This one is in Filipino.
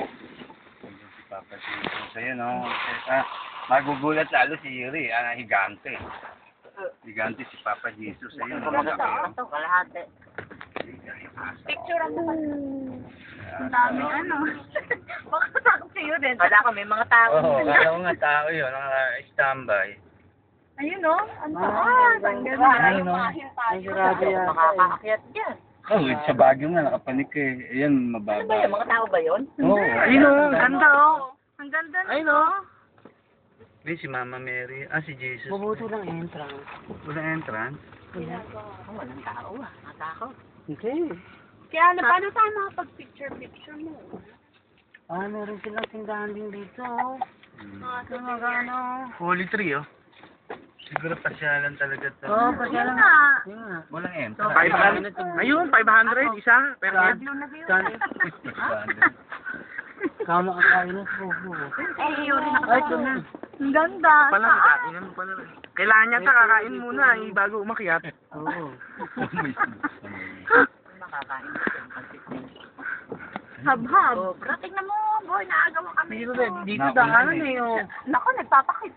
Si Papa Jesus. Ayun, no? Magugulat lalo si Yuri, higante. Higante si Papa Jesus. Ayun, Ito, kalahati. Picture mo. Ang dami ano. Baka takot sa'yo din. Kala ko may mga tao. Oo, kala ko nga tao yun, naka-standby. Ayun o. Ang taas. Ang ganda. Ayun, no? Ay, grabe yan. Makakaakyat dyan. Oh, sa Baguio nga, nakapanik eh. Ayan, mababa. Ano ba yun? Mga tao ba yun? Oo. Ayun o. Ang ganda o. Ang ganda na. Ayun o. May si Mama Mary. Si Jesus. Mabuto lang entrance. Walang entrance. Oh, walang tao ah. Natakot. Okay. Kaya ano, paano tayo makapag-picture mo? Meron silang tindahan din dito. Ano? Holy tree, oh. Siguro pasyalan talaga to. Oo, Ayun nga. Walang entrance. 500. Ayun, 500 isa. Per head. Blue na view. Kama ka kain ng subo. Eh, yun rin nakatayo na. Ang ganda. Pala, kainan mo pala. Kailangan niya ka kakain muna bago umakyat. Oo. Makakain. Hab-hab. Tingnan mo, boy, naagawa kami. Dito daanan eh. Oh. Naku, nagpapakit.